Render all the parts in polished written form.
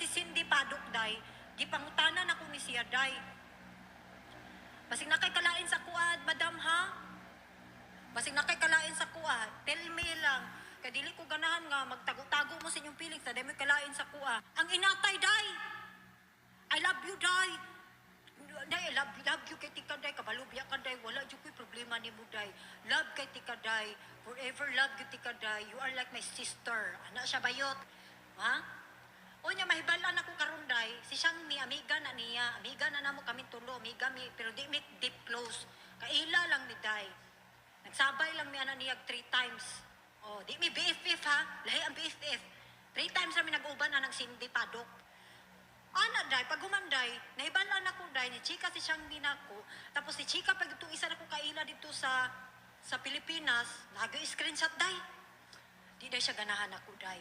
si Cindy Paduk, day, gipangutanan ako ni siya, day. Basig na kay kalain sa kuad, madam, ha? Basig na kay kalain sa kuad, tell me lang. Kaya dili ko ganahan nga, magtago-tago mo sa inyong feelings, na dahil may kalain sa kuad. Ang inatay, day! I love you, day! Day, love you kay Tikaday, kabalubya ka, day, wala dyan ko'y problema ni mo, day. Love kay Tikaday, forever love kay Tikaday, you are like my sister. Ana siya bayot, ha? O niya, mahibalan ako karon, day, si Shangmi, amiga na niya, amiga na namo kami tulo, amiga mi, pero di mi deep close, kaila lang mi, day. Nagsabay lang mi, niya 3 times. O, di mi BFF, ha? Lahi ang BFF. 3 times namin nag-uban na ng Cindy Padok. Ana, day, pag humanday, naibalaan ako, day, ni Chika si Shangmi na ako, tapos si Chika, pag itong isa na ko kaila dito sa Pilipinas, nag-screenshot, day. Di day siya ganahan ako, day.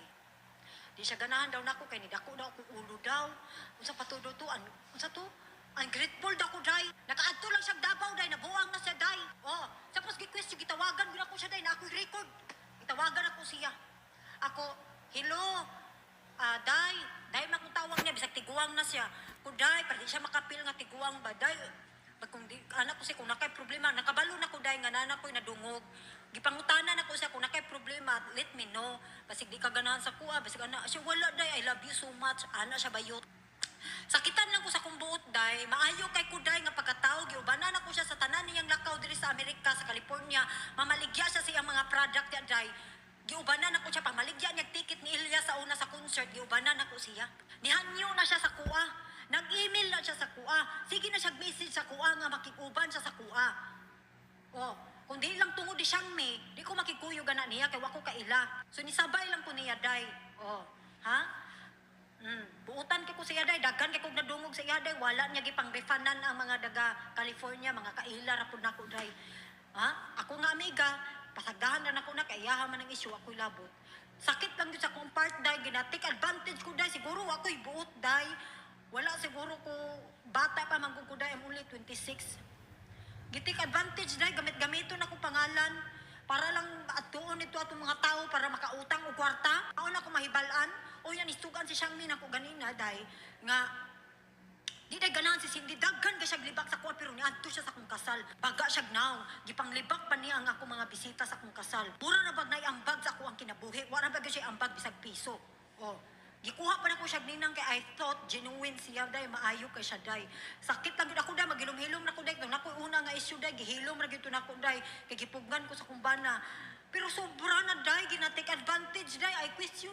Di siya ganahan daw na ako, kaya nidako daw ako ulo daw. Unsa patudo to, unsa to? Ungrateful daw ako, day. Nakaadto lang siya Davao, day, nabuang na siya, day. Oh, tapos gi-quest, gitawagan ko na ako siya, day, na ako'y record. Gitawagan ako siya. Ako, hello, day, makutawag niya, bisag tiguang na siya. Kuday, para di siya makapil nga tiguang ba, day. Kung di, anak ko siya, kung nakay problema, nakabalo na ko, day, nga nana ko'y nadungog. Gipangutanan na ko siya, kung nakay problema, let me know. Basig di ka ganahan sa kuha, basig ana, siya wala, day, I love you so much. Ana siya bayot. Sakitan lang ko sa kong buot, day. Maayo kay kuday nga pagkatao, giubanan na ko siya sa tanan niyang lakaw diri sa Amerika, sa California. Mamaligya siya sa iyang mga product niya, day. Giubanan ako siya, pamaligyan niya ticket ni Ilya sa una sa concert, giubanan ako siya. Nihanyo na siya sa kuha. Nag-email na siya sa kuha. Sige na siya message sa kuha nga makikuban siya sa kuha. Oh, kung di lang tungod di Shangmi, di ko makikuyo gana niya, kaya wako kaila. So nisabay lang ko niya, day. Oh, ha? Buutan kay ko siya, day. Daghan kay kong nadungog sa iya, day. Wala niya gipang-refanan ang mga daga California, mga kaila, rapod na ko, day. Ha? Ako nga, amiga, pasagdahan na ako na, kaya man ang issue, ako'y labot. Sakit lang yun sa kong part, day. Ginatik advantage ko, day. Siguro ako'y buot, day. Wala siguro ko, bata pa man ko, day. I'm only 26. Gitik advantage, day. Gamit-gamiton ako pangalan. Para lang atuon ito atong mga tao para makautang o kwarta. Ako na ako mahibalaan. O yan, istugan si Shangmi na ko ganina, day. Nga, di day ganahan si Cindy, daghan ka siya libak sa kuha, pero niadto siya sa akong kasal. Baga siya gnaw, gipanglibak pa niya ang ako mga bisita sa akong kasal. Mura na bag na ambag sa ako ang kinabuhi, wala bag siya ambag bisag piso. Oh, gikuha pa na ko siya ninang kay I thought genuine siya, day, maayo kay siya, day. Sakit lang yun ako, day, magilom-hilom na ko, day. Nung ako una nga issue, day, gihilom na gito na ko, day, kay gipugan ko sa kumbana. Pero sobra na, day, gina-take advantage, day. I question